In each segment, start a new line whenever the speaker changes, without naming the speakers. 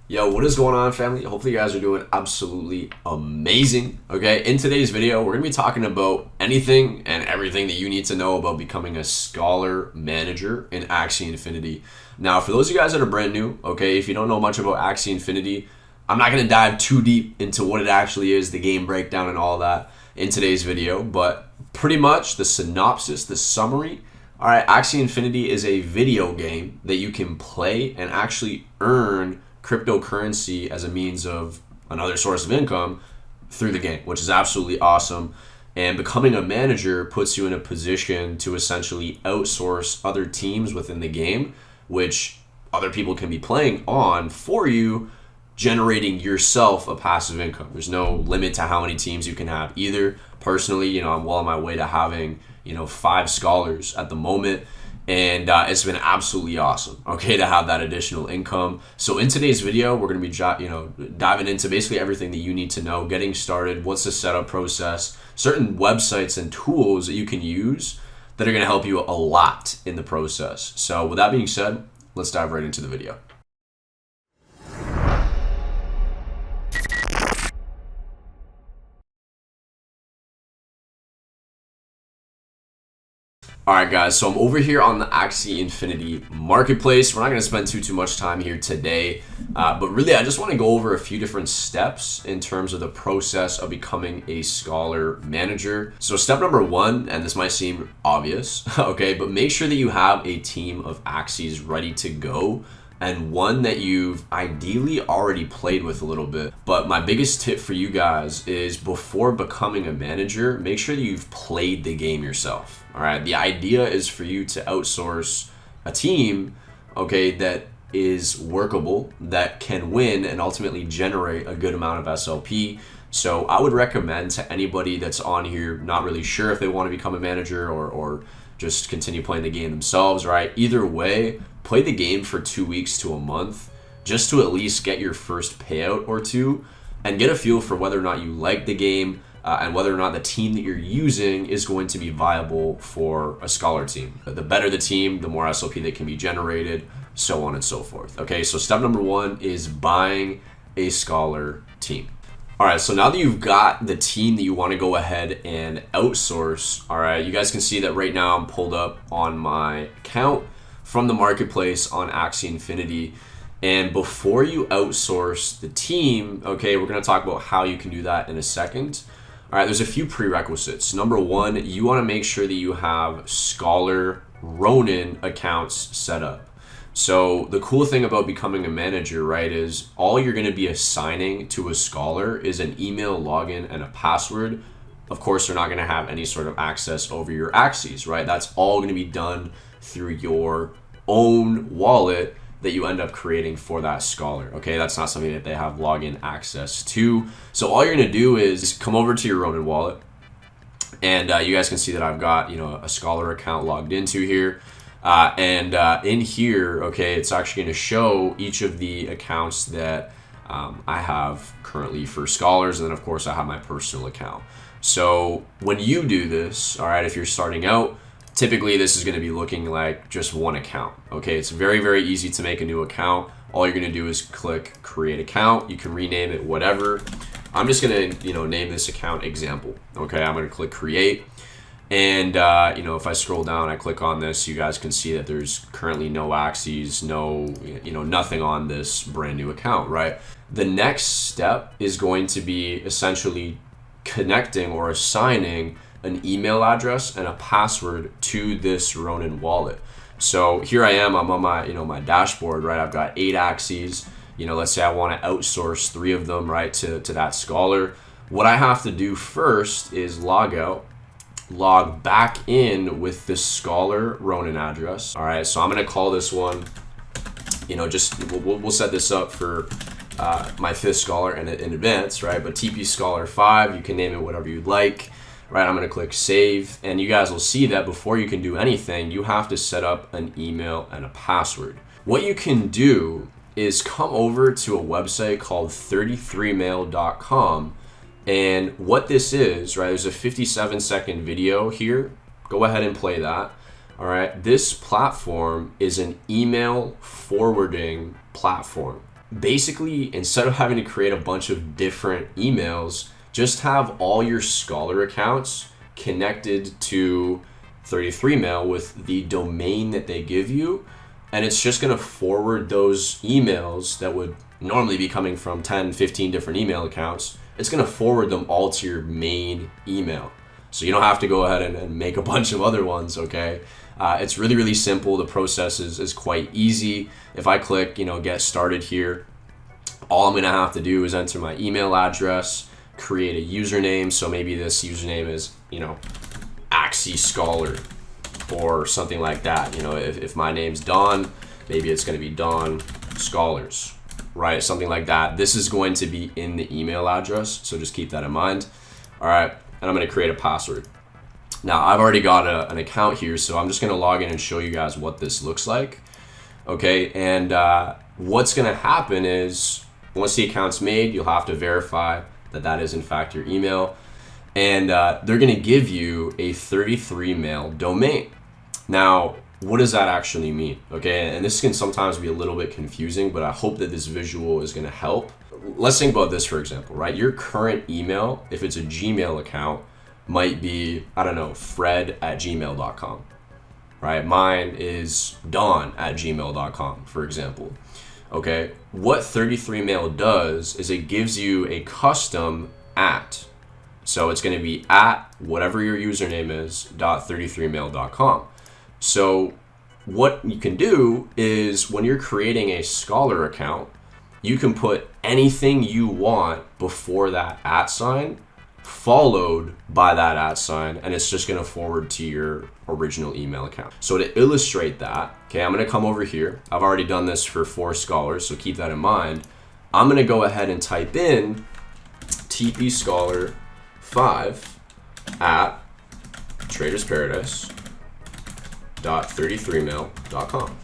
Yo, what is going on, family? Hopefully you guys are doing absolutely amazing. Okay, in today's video, we're gonna be talking about anything and everything that you need to know about becoming a scholar manager in Axie Infinity. Now, for those of you guys that are brand new, okay, if you don't know much about Axie Infinity, I'm not gonna dive too deep into what it actually is, the game breakdown and all that in today's video, but pretty much the synopsis, the summary. All right, Axie Infinity is a video game that you can play and actually earn cryptocurrency as a means of another source of income through the game, which is absolutely awesome. And becoming a manager puts you in a position to essentially outsource other teams within the game, which other people can be playing on for you, generating yourself a passive income. There's no limit to how many teams you can have either. Personally, I'm well on my way to having 5 scholars at the moment, and it's been absolutely awesome, okay, to have that additional income. So in today's video, we're going to be diving into basically everything that you need to know, getting started, what's the setup process, certain websites and tools that you can use that are going to help you a lot in the process. So with that being said, let's dive right into the video. Alright guys, so I'm over here on the Axie Infinity Marketplace. We're not going to spend too much time here today, but really I just want to go over a few different steps in terms of the process of becoming a scholar manager. So step number 1, and this might seem obvious, okay, but make sure that you have a team of Axies ready to go, and one that you've ideally already played with a little bit. But my biggest tip for you guys is before becoming a manager, make sure that you've played the game yourself. All right, the idea is for you to outsource a team, okay, that is workable, that can win and ultimately generate a good amount of SLP. So I would recommend to anybody that's on here not really sure if they want to become a manager or just continue playing the game themselves, right? Either way, play the game for 2 weeks to a month just to at least get your first payout or two and get a feel for whether or not you like the game and whether or not the team that you're using is going to be viable for a scholar team. The better the team, the more SLP that can be generated, so on and so forth. Okay, so step number 1 is buying a scholar team. All right, so now that you've got the team that you want to go ahead and outsource, all right, you guys can see that right now I'm pulled up on my account from the marketplace on Axie Infinity. And before you outsource the team, okay, we're going to talk about how you can do that in a second. All right, there's a few prerequisites. Number 1, you want to make sure that you have Scholar Ronin accounts set up. So the cool thing about becoming a manager, right, is all you're going to be assigning to a scholar is an email login and a password. Of course, they're not going to have any sort of access over your Axies, right? That's all going to be done through your own wallet that you end up creating for that scholar, okay? That's not something that they have login access to. So all you're going to do is come over to your Ronin wallet, and you guys can see that I've got, a scholar account logged into here. In here, okay, it's actually going to show each of the accounts that I have currently for scholars, and then of course I have my personal account. So when you do this, all right, if you're starting out, typically this is going to be looking like just one account. Okay, it's very, very easy to make a new account. All you're going to do is click create account. You can rename it whatever. I'm just going to name this account example. Okay, I'm going to click create. And if I scroll down, I click on this, you guys can see that there's currently no Axies, nothing on this brand new account, right? The next step is going to be essentially connecting or assigning an email address and a password to this Ronin wallet. So here I am, I'm on my dashboard, right? I've got 8 Axies. Let's say I want to outsource 3 of them, right, to that scholar. What I have to do first is log out, log back in with this scholar Ronin address. All right, so I'm gonna call this one, we'll set this up for my 5th scholar in advance, right? But TP Scholar 5, you can name it whatever you'd like, right? I'm gonna click save, and you guys will see that before you can do anything, you have to set up an email and a password. What you can do is come over to a website called 33mail.com. And what this is, right, there's a 57-second video here. Go ahead and play that. All right, this platform is an email forwarding platform. basically, instead of having to create a bunch of different emails, just have all your Scholar accounts connected to 33mail with the domain that they give you. And it's just going to forward those emails that would normally be coming from 10, 15 different email accounts. It's going to forward them all to your main email. So you don't have to go ahead and make a bunch of other ones, okay? It's really, really simple. The process is quite easy. If I click, get started here, all I'm going to have to do is enter my email address, create a username. So maybe this username is, Axie Scholar or something like that. If my name's Don, maybe it's going to be Don Scholars, right? Something like that. This is going to be in the email address, so just keep that in mind. All right, and I'm going to create a password. Now, I've already got an account here, so I'm just going to log in and show you guys what this looks like. Okay, and what's going to happen is once the account's made, you'll have to verify that that is in fact your email. And they're going to give you a 33mail domain. Now, what does that actually mean? Okay, and this can sometimes be a little bit confusing, but I hope that this visual is going to help. Let's think about this, for example, right? Your current email, if it's a Gmail account, might be, I don't know, fred@gmail.com, right? Mine is don@gmail.com, for example. Okay, what 33mail does is it gives you a custom @ So it's going to be at whatever your username is, .33mail.com. So what you can do is when you're creating a Scholar account, you can put anything you want before that @ sign, followed by that @ sign, and it's just going to forward to your original email account. So to illustrate that, okay, I'm going to come over here. I've already done this for 4 Scholars, so keep that in mind. I'm going to go ahead and type in TP Scholar 5 at tradersparadise.33mail.com.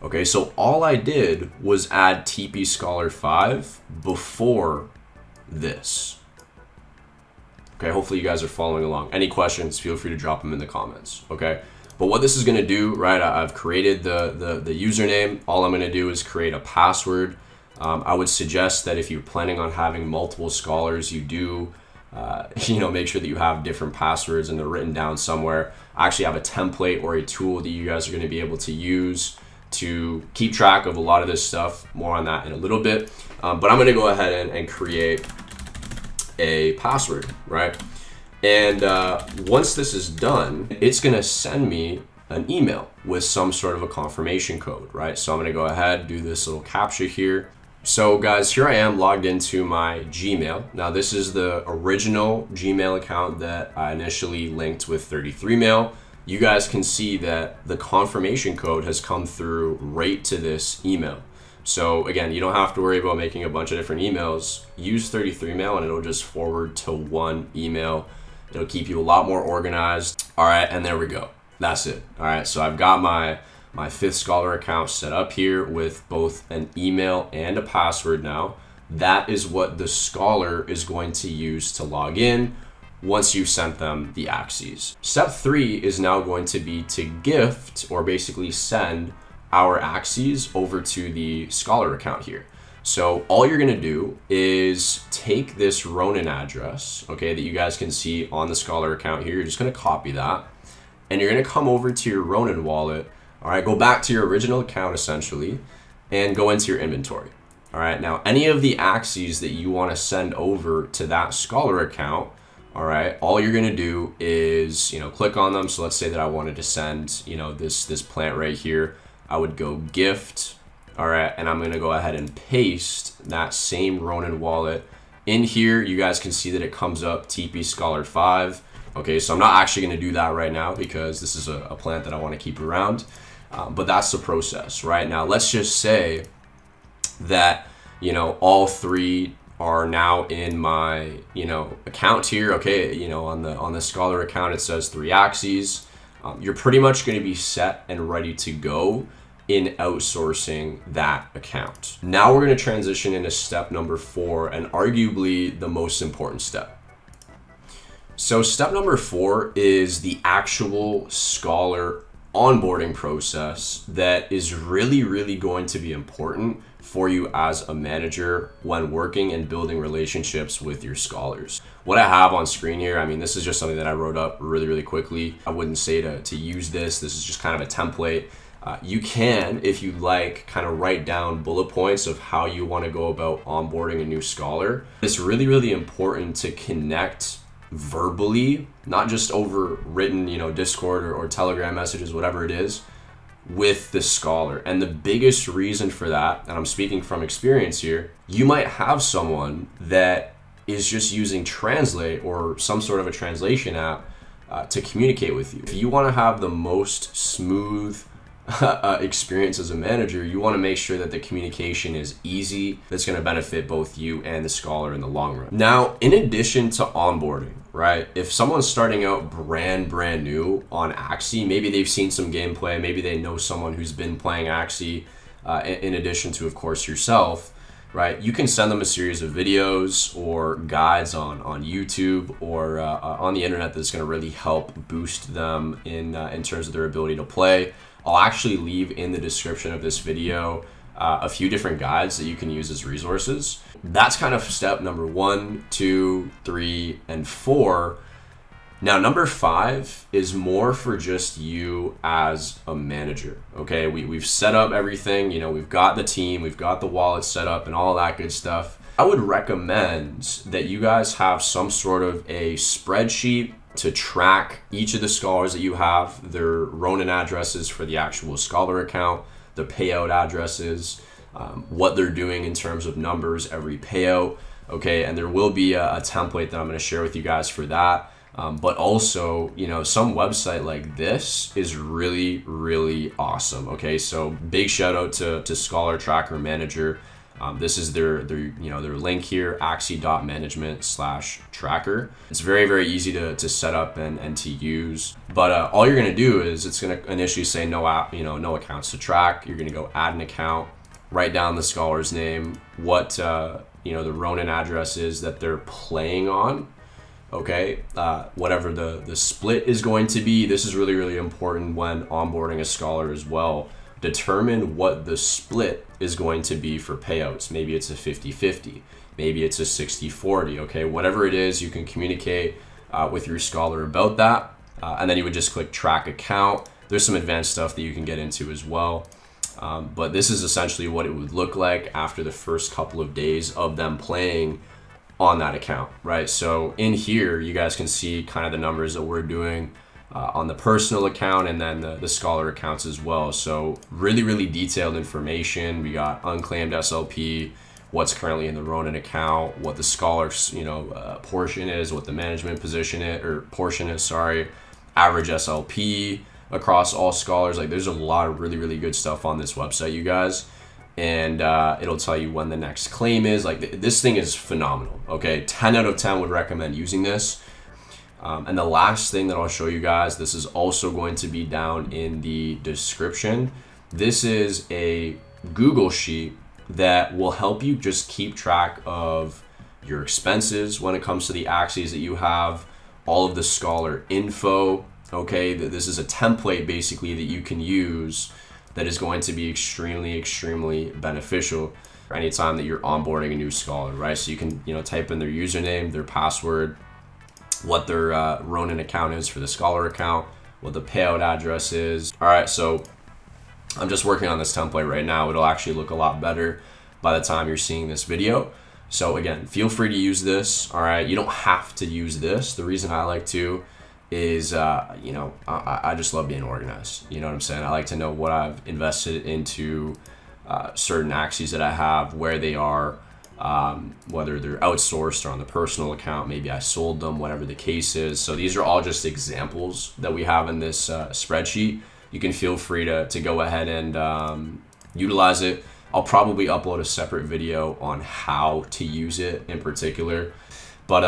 Okay, so all I did was add TP Scholar 5 before this. Okay, hopefully you guys are following along. Any questions, feel free to drop them in the comments, okay? But what this is gonna do, right, I've created the username. All I'm gonna do is create a password. I would suggest that if you're planning on having multiple Scholars, you do make sure that you have different passwords and they're written down somewhere. I actually have a template or a tool that you guys are going to be able to use to keep track of a lot of this stuff. More on that in a little bit. But I'm going to go ahead and create a password, right? And once this is done, it's going to send me an email with some sort of a confirmation code, right? So I'm going to go ahead, do this little captcha here. So guys, here I am logged into my Gmail. Now this is the original Gmail account that I initially linked with 33mail. You guys can see that the confirmation code has come through right to this email. So again, you don't have to worry about making a bunch of different emails. Use 33mail and it'll just forward to one email. It'll keep you a lot more organized. All right, and there we go. That's it. All right, so I've got my 5th Scholar account set up here with both an email and a password now. That is what the Scholar is going to use to log in once you've sent them the Axies. Step 3 is now going to be to gift or basically send our Axies over to the Scholar account here. So all you're gonna do is take this Ronin address, okay, that you guys can see on the Scholar account here. You're just gonna copy that and you're gonna come over to your Ronin wallet. All right, go back to your original account essentially and go into your inventory. All right, now any of the Axies that you want to send over to that Scholar account, all right, all you're gonna do is, click on them. So let's say that I wanted to send, this plant right here. I would go gift, all right, and I'm gonna go ahead and paste that same Ronin wallet in here. You guys can see that it comes up TP Scholar 5. Okay, so I'm not actually gonna do that right now because this is a plant that I wanna keep around. But that's the process, right? Now, let's just say that, all 3 are now in my, account here. Okay, on the Scholar account, it says 3 Axies. You're pretty much going to be set and ready to go in outsourcing that account. Now we're going to transition into step number 4 and arguably the most important step. So step number 4 is the actual Scholar onboarding process that is really, really going to be important for you as a manager when working and building relationships with your scholars. What I have on screen here, I mean, this is just something that I wrote up really quickly. I wouldn't say to use this. This is just kind of a template. You can, if you like, kind of write down bullet points of how you want to go about onboarding a new scholar. It's really important to connect verbally, not just over written, Discord or Telegram messages, whatever it is, with the scholar. And the biggest reason for that, and I'm speaking from experience here, you might have someone that is just using Translate or some sort of a translation app to communicate with you. If you want to have the most smooth experience as a manager, you want to make sure that the communication is easy. That's going to benefit both you and the scholar in the long run. Now, in addition to onboarding, right? If someone's starting out brand new on Axie, maybe they've seen some gameplay, maybe they know someone who's been playing Axie, in addition to, of course, yourself, right? You can send them a series of videos or guides on YouTube or on the internet that's going to really help boost them in terms of their ability to play. I'll actually leave in the description of this video a few different guides that you can use as resources. That's kind of step number 1, 2, 3, and 4. Now, number 5 is more for just you as a manager, okay? We've set up everything, we've got the team, we've got the wallet set up and all that good stuff. I would recommend that you guys have some sort of a spreadsheet to track each of the scholars that you have, their Ronin addresses for the actual scholar account, the payout addresses, what they're doing in terms of numbers every payout, okay? And there will be a template that I'm going to share with you guys for that. But also, some website like this is really awesome, okay? So big shout out to Scholar Tracker Manager. This is their link here, axie.management/tracker. It's very easy to set up and to use. But all you're gonna do is it's gonna initially say no accounts to track. You're gonna go add an account, write down the scholar's name, what the Ronin address is that they're playing on. Okay, whatever the split is going to be. This is really important when onboarding a scholar as well. Determine what the split is going to be for payouts. Maybe it's a 50-50, maybe it's a 60-40, okay? Whatever it is, you can communicate with your scholar about that. And then you would just click track account. There's some advanced stuff that you can get into as well. But this is essentially what it would look like after the first couple of days of them playing on that account, right? So in here, you guys can see kind of the numbers that we're doing on the personal account and then the scholar accounts as well. So really detailed information. We got unclaimed SLP, what's currently in the Ronin account, what the scholar's portion is, what the management portion is, average SLP across all scholars. Like, there's a lot of really good stuff on this website, you guys. And it'll tell you when the next claim is. Like, this thing is phenomenal, okay? 10 out of 10 would recommend using this. And the last thing that I'll show you guys, this is also going to be down in the description. This is a Google sheet that will help you just keep track of your expenses when it comes to the Axies that you have, all of the scholar info, okay? This is a template basically that you can use that is going to be extremely beneficial for any time that you're onboarding a new scholar, right? So you can type in their username, their password, what their Ronin account is for the scholar account, what the payout address is. All right, so I'm just working on this template right now. It'll actually look a lot better by the time you're seeing this video. So again, feel free to use this, all right? You don't have to use this. The reason I like to is, I just love being organized. You know what I'm saying? I like to know what I've invested into certain Axies that I have, where they are, whether they're outsourced or on the personal account, maybe I sold them, whatever the case is. So these are all just examples that we have in this spreadsheet. You can feel free to go ahead and utilize it. I'll probably upload a separate video on how to use it in particular. But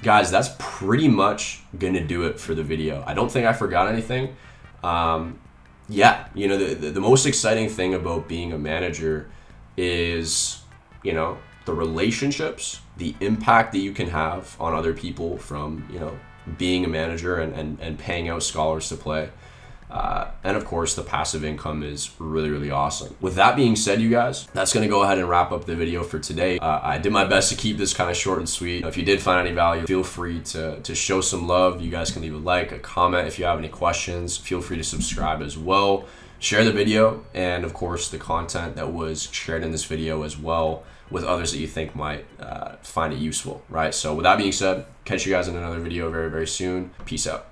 guys, that's pretty much gonna do it for the video. I don't think I forgot anything. Yeah, the most exciting thing about being a manager is, the relationships, the impact that you can have on other people from, being a manager and paying out scholars to play. And of course, the passive income is really, really awesome. With that being said, you guys, that's going to go ahead and wrap up the video for today. I did my best to keep this kind of short and sweet. If you did find any value, feel free to show some love. You guys can leave a like, a comment. If you have any questions, feel free to subscribe as well. Share the video and, of course, the content that was shared in this video as well with others that you think might find it useful, right? So with that being said, catch you guys in another video very, very soon. Peace out.